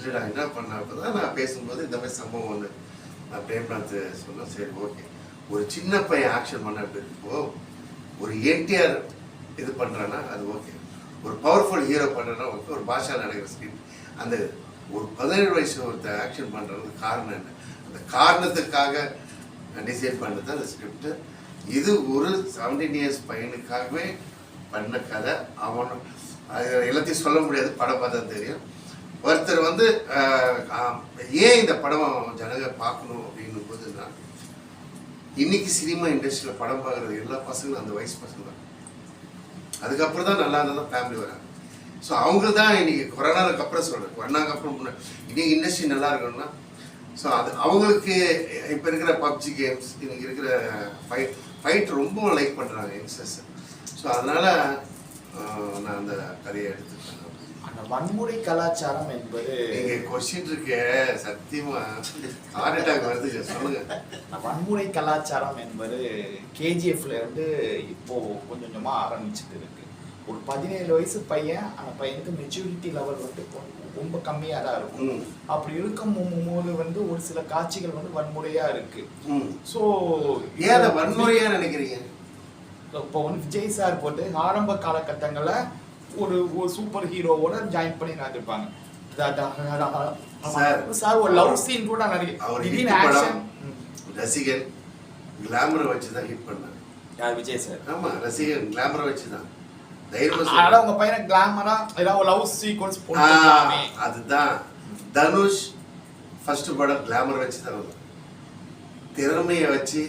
இல்லைடா என்ன பண்ண அப்பதான் நான் பேசும்போது இந்த மாதிரி சம்பவம் வந்து நான் பிரேம்நாத் சொன்னேன். சரி ஓகே, ஒரு சின்ன பையன் ஆக்ஷன் பண்ண இப்போ ஒரு என்டிஆர் இது பண்ணுறான்னா அது ஓகே, ஒரு பவர்ஃபுல் ஹீரோ பண்ணுறேன்னா ஓகே, ஒரு பாஷா நடக்கிற ஸ்கிரிப்ட் அந்த ஒரு 17 வயசு ஒருத்தர் ஆக்ஷன் பண்ணுறது காரணம் என்ன, அந்த காரணத்துக்காக டிசைட் பண்ணது அந்த ஸ்கிரிப்ட். இது ஒரு 17 இயர்ஸ் பையனுக்காகவே பண்ண கதை. அவன் அது எல்லாத்தையும் சொல்ல முடியாது, படம் பார்த்தா தெரியும். ஒருத்தர் வந்து ஏன் இந்த படம் ஜனங்க பார்க்கணும் அப்படின்னும் போதுன்னா, இன்னைக்கு சினிமா இண்டஸ்ட்ரியில் படம் பார்க்குறது எல்லா பசங்களும் அந்த வயசு பசங்க தான். அதுக்கப்புறம் தான் நல்லா இருந்தால் தான் ஃபேமிலி வராங்க. ஸோ அவங்க தான் இன்னைக்கு கொரோனாவுக்கு அப்புறம் சொல்கிறேன், கொரோனாக்கு அப்புறம் இன்னைக்கு இண்டஸ்ட்ரி நல்லா இருக்கணும்னா ஸோ அது அவங்களுக்கு இப்போ இருக்கிற பப்ஜி கேம்ஸ் இன்னைக்கு இருக்கிற ஃபைட் ரொம்ப லைக் பண்ணுறாங்க யங்ஸ்டர்ஸ். ஸோ அதனால் நான் அந்த கதையை எடுத்துக்கிறேன். அந்த வன்முறை கலாச்சாரம் என்பது நீங்கள் கொஸ்டின் இருக்கு சத்தியமாக ஹார்ட் அட்டாக் வருது, சொல்லுங்க. வன்முறை கலாச்சாரம் என்பது கேஜிஎஃப்ல இருந்து இப்போ கொஞ்சம் கொஞ்சமாக ஆரம்பிச்சுட்டு இருக்கு. ஒரு 17 வயசு பையன், அந்த பையனுக்கு மெச்சூரிட்டி லெவல் வந்து ரொம்ப கம்மியாக தான் இருக்கும். அப்படி இருக்கும் போது வந்து ஒரு சில காட்சிகள் வந்து வன்முறையாக இருக்கு. ஸோ ஏன் அதை வன்முறையாக நினைக்கிறீங்க? இப்போ வந்து விஜய் சார் போட்டு ஆரம்ப காலகட்டங்களில் ஒரு சூப்பர் ஹீரோவோட ஜாயின் பண்ணி நடந்திருப்பாங்க சார். ஒரு லவ் சீன் கூட ஆக்ஷன் ரசிகன் கிளாமரை வச்சு தான் ஹிட் பண்ணாங்க. யார்? விஜய் சார். ஆமா, ரசிகன் கிளாமரை வச்சு தான் தைரியமா உங்க பையனை கிளாமரா ஏதாவது லவ் சீக்வென்ஸ் போட்டுட்டானே. அதுதான் தனுஷ் ஃபர்ஸ்ட் படம் கிளாமர் வச்சு தான், திறமையை வச்சு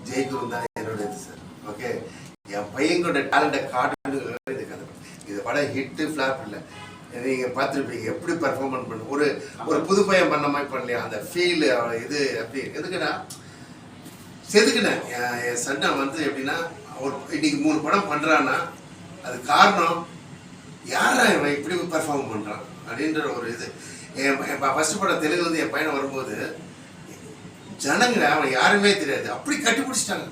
ஜெயிக்கணும் தான் என்னோட இது சார். ஓகே, என் பையனோட டேலண்ட்டை காட்டுன்னு இது கதை. இது படம் ஹிட்டு ஃப்ளாப் இல்லை, நீங்கள் பார்த்துருப்பீங்க எப்படி பர்ஃபார்மன்ஸ் பண்ண. ஒரு புது பையன் பண்ண மாதிரி பண்ணலையா அந்த ஃபீல் இது அப்படி எதுக்குன்னா செதுக்குனேன். என் சண்டை வந்து எப்படின்னா ஒரு இன்னைக்கு 3 படம் பண்ணுறான்னா அது காரணம் யாரா இவன் இப்படி பர்ஃபார்ம் பண்ணுறான் அப்படின்ற ஒரு இது. என் ஃபர்ஸ்ட் படம் தெலுங்கு வந்து என் பையனை வரும்போது ஜனங்க அவன் யாருமே தெரியாது, அப்படி கட்டிப்பிடிச்சிட்டாங்க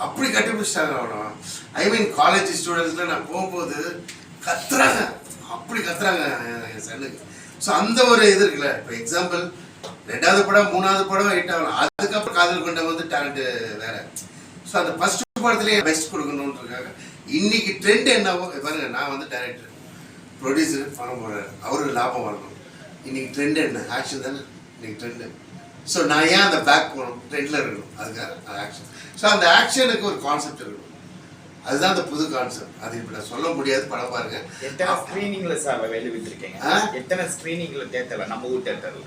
அவனை. ஐ மீன் காலேஜ் ஸ்டூடெண்ட்ஸ்லாம் நான் போகும்போது கத்துறாங்க, அப்படி கத்துறாங்க என் சன்னுக்கு. ஸோ அந்த ஒரு இது இருக்குல்ல. இப்போ எக்ஸாம்பிள் 2வது படம் 3வது படம் ஹிட் ஆகலாம், அதுக்கப்புறம் காதல் கொண்ட வந்து டேலண்ட்டு வேற. ஸோ அந்த ஃபர்ஸ்ட் படத்துலேயே பெஸ்ட் கொடுக்கணுன்றதுக்காக இன்னைக்கு ட்ரெண்ட் என்னவோ பாருங்க. நான் வந்து டைரக்டர் ப்ரொடியூசர் பணம் போடுறாரு, அவருக்கு லாபம் வரணும். இன்னைக்கு ட்ரெண்ட் என்ன? ஆக்ஷன் தானே இன்னைக்கு ட்ரெண்டு. ஸோ நான் ஏன் அந்த பேக் போகணும், ட்ரெண்டில் இருக்கணும், அதுக்காக ஆக்ஷன். ஸோ அந்த ஆக்ஷனுக்கு ஒரு கான்செப்ட் இருக்கணும், அதுதான் அந்த புது கான்செப்ட். அது இப்போ நான் சொல்ல முடியாது, படம் பாருங்க. எத்தனை ஸ்க்ரீனிங்ல சார் வெளிவிட்டிருக்கீங்க? எத்தனை ஸ்க்ரீனிங்ல தேட்டர்ல? நம்ம ஊர் தேட்டர்ல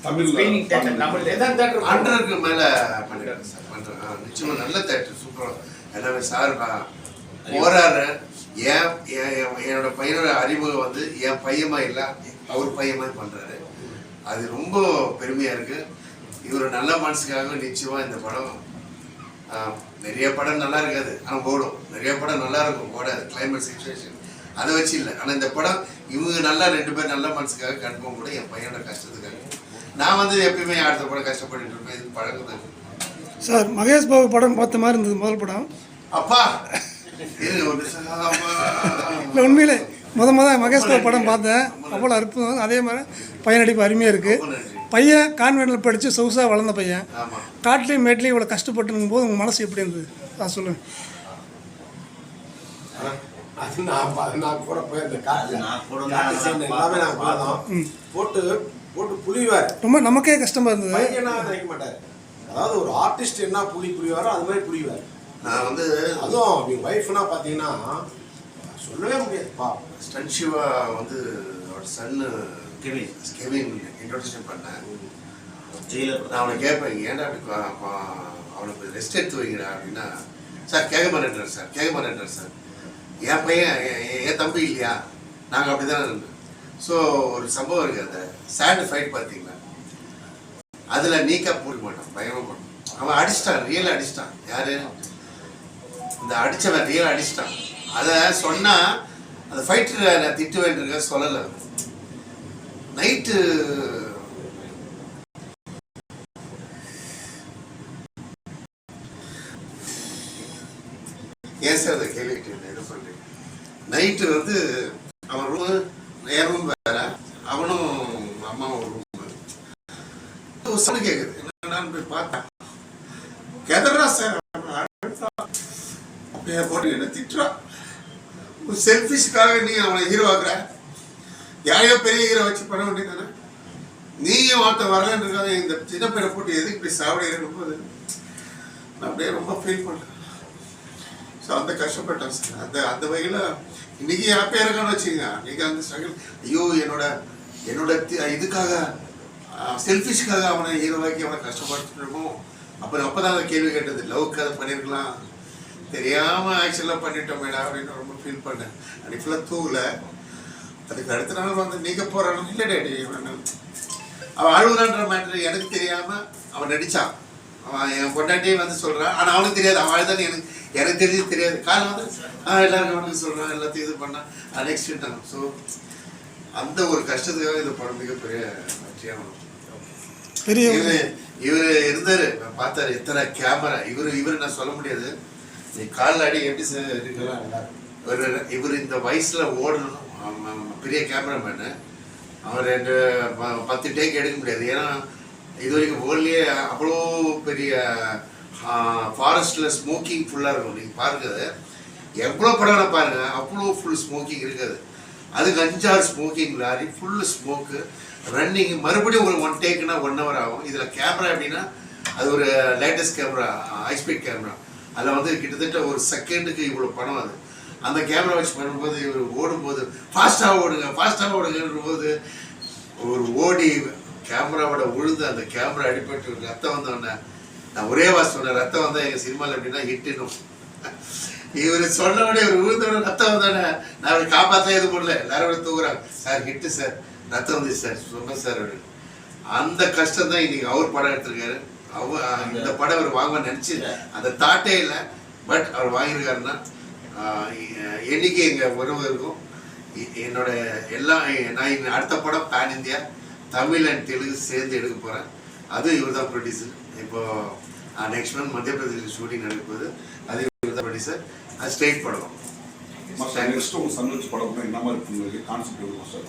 தமிழ் ஸ்க்ரீனிங் தேட்டர் நம்ம தேட்டர் 100க்கு மேலே பண்ணிடுறேன் சார். பண்ணுறேன் நிச்சயமாக, நல்ல தேட்டர் சூப்பராக எல்லாமே சார் போறாரு. என்னோட பையனோட அறிமுகம் வந்து என் பையமா இல்லை, அவர் பையமா பண்றாரு. அது ரொம்ப பெருமையா இருக்கு. இவர் நல்ல மனசுக்காக நிச்சயமா இந்த படம், நிறைய படம் நல்லா இருக்காது ஆனால் ஓடும், நிறைய படம் நல்லா இருக்கும் ஓடாது, கிளைமேட் சிச்சுவேஷன் அதை வச்சு இல்லை. ஆனால் இந்த படம் இவங்க நல்லா 2 பேர் நல்ல மனசுக்காக கண்டிப்பாக கூட என் பையனோட கஷ்டத்துக்காக. நான் வந்து எப்பயுமே அடுத்த படம் கஷ்டப்பட்டு இருப்பேன், இது பழகுது சார். மகேஷ் பாபு படம் பார்த்த மாதிரி இருந்தது முதல் படம். அப்பா உண்மையிலே முத மகேஷ் பாபு படம் பார்த்தேன், அவ்வளோ அற்புதம். அதே மாதிரி பையன் நடிப்பு அருமையாக இருக்குது. பையன் கான்வென்ட்டில் படித்து சொகுசாக வளர்ந்த பையன், காட்டிலையும் மேட்லேயும் இவ்வளோ கஷ்டப்பட்டுருக்கும் போது உங்கள் மனசு எப்படி இருந்தது நான் சொல்லுவேன். அது நான் கூட போட்டு புளிவார், ரொம்ப நமக்கே கஷ்டமாக இருந்தது. பையனா நினைக்க மாட்டார், அதாவது ஒரு ஆர்டிஸ்ட் என்ன புளிவாரோ அது மாதிரி புளிவார். நான் வந்து அதுவும் என் ஒய்ஃப்னா பார்த்தீங்கன்னா சொல்லவே முடியாதுப்பா. ஸ்டன் சிவா வந்து அவரோட சன்னு கெவின் இன்ட்ரோடக்ஷன் பண்ணேன் ஜெயிலர். நான் அவனை கேட்பேன், ஏன்டா அப்படி அவனுக்கு ரெஸ்ட் எடுத்து வைக்கிறா அப்படின்னா, சார் கேட்க மாட்டேன்றார் சார். என் பையன் என் தம்பி இல்லையா, நாங்கள் அப்படி தான் இருந்தோம். ஸோ ஒரு சம்பவம் இருக்குது, அந்த சேண்ட் ஃபைட் பார்த்தீங்களா, அதில் நீக்கா போட மாட்டான், பயமாக போட்டான். அவன் அடிச்சிட்டான், ரியலாக அடிச்சிட்டான். யார்? இந்த அடித்தவன் ரியலாக அடிச்சிட்டான். அதை சொன்னால் அந்த ஃபைட்டர் நான் திட்டு வேண்டியிருக்க சொல்லலை. நைட்டு ஏன் சார் அதை கேள்விட்டு என்ன சொல்கிறேன். நைட்டு வந்து அவன் ரூம் என் ரூம் வேற, அவனும் அம்மா ஒரு ரூம் ஒரு சவுண்ட் கேட்குது. என்னன்னு போய் பார்த்தேன். கெதறா சார் அப்ப போட்டு என்ன திட்டுறா. ஒரு செல்ஃபிஷ்காக நீ அவனை ஹீரோ ஆக்குற. யாரையோ பெரிய ஹீரோ வச்சு பண்ண வேண்டியதானே. நீயும் ஒருத்தன் வரலன்னு இருக்காங்க. இந்த சின்ன பையனை போட்டு எதுக்கு இப்படி சாவடிக்கிறேன் போது நான் அப்படியே ரொம்ப ஃபீல் பண்ணேன். ஸோ அந்த கஷ்டப்பட்டேன் சார். அந்த வகையில் இன்னைக்கு ஹாப்பியாக இருக்கான்னு வச்சுங்க. அன்றைக்கி அந்த ஸ்ட்ரகிள் ஐயோ என்னோட இதுக்காக செல்ஃபிஷ்காக அவனை ஹீரோவாக்கி அவனை கஷ்டப்படுத்திருக்கோம். அப்புறம் அப்போ தான் அந்த கேள்வி கேட்டது, லவ்க்கு அதை பண்ணியிருக்கலாம், தெரியாமல் ஆக்சுவலாக பண்ணிட்டோம் மேடம் அப்படின்னு ரொம்ப ஃபீல் பண்ணேன். அன்றைக்கி ஃபுல்லாக தூங்கல. அதுக்கு அடுத்த நாள் வந்து நீங்கள் போகிறான்னு இல்லை டேடி அவன் அழுகுறான்ற மேட்ரு எனக்கு தெரியாமல் அவன் நடித்தான். அவன் என் பொண்டாட்டியே வந்து சொல்கிறான். ஆனால் அவனுக்கு தெரியாது அவன் அழுதானே எனக்கு தெரியாது. காலம் வந்து எல்லாருக்கும் அவனுக்கு சொல்கிறான், எல்லாத்தையும் இது பண்ணான் நெக்ஸ்ட். ஸோ அந்த ஒரு கஷ்டத்துக்காக இந்த படம் மிகப்பெரிய வெற்றியாகணும். இவர் இருந்தாரு, பார்த்தாரு எத்தனை கேமரா. இவர் நான் சொல்ல முடியாது. நீ காலில் அடி எப்படி இருக்கலாம். இவர் இந்த வயசுல ஓடணும். பெரிய கேமராமேனு. அவர் 10 டேக் எடுக்க முடியாது. ஏன்னா இது வரைக்கும் வேர்ல்ட்லேயே அவ்வளோ பெரிய ஃபாரஸ்டில் ஸ்மோக்கிங் ஃபுல்லாக இருக்கும். நீங்கள் பாருங்க எவ்வளோ படம் பாருங்க, அவ்வளோ ஃபுல் ஸ்மோக்கிங் இருக்காது. அதுக்கு 5-6 smoking lorry full smoke running. மறுபடியும் ஒரு 1 டேக்குன்னா 1 hour ஆகும். இதில் கேமரா எப்படின்னா அது ஒரு லேட்டஸ்ட் கேமரா, ஹைஸ்பீட் கேமரா. அதில் வந்து கிட்டத்தட்ட ஒரு செகண்டுக்கு இவ்வளோ படம். அது அந்த கேமரா வச்சு பண்ணும்போது இவர் ஓடும்போது ஃபாஸ்ட்டாக ஓடுங்கன்ற போது ஒரு ஓடி கேமராவோட உழுது அந்த கேமரா அடிபட்டு ரத்தம் வந்தோடனே நான் ஒரே வாசி சொன்னேன், ரத்தம் வந்தால் எங்கள் சினிமாவில் எப்படின்னா ஹிட்டுனும். இவர் சொன்னோடனே இவர் விழுந்தோட ரத்தம் வந்தோடனே நான் அவரை காப்பாற்ற எதுவும் பண்ணல. எல்லாரும் தூக்குறாங்க, சார் ஹிட்டு சார், ரத்தம் வந்துச்சு சார், சொன்னேன் சார் அப்படின்னு. அந்த கஷ்டம் தான் இன்னைக்கு அவர் படம் எடுத்திருக்காரு. இந்த படம் அவர் வாங்க நினச்சி அந்த தாட்டே இல்லை. பட் அவர் வாங்கியிருக்காருன்னா என்னைக்கு எங்கள் உறவு இருக்கும். என்னோட எல்லாம் நான் அடுத்த படம் pan India Tamil and Telugu சேர்ந்து எடுக்க போகிறேன். அது இவர் தான் ப்ரொடியூசர். இப்போது நெக்ஸ்ட் மந்த் மத்திய பிரதேசில் ஷூட்டிங் நடக்குது. அது இவர் தான் ப்ரொடியூசர். அது ஸ்ட்ரெயிட் படம். நெக்ஸ்ட் உங்கள் சன் வச்சு படம் என்ன மாதிரி கான்செப்ட் இருக்கும் சார்?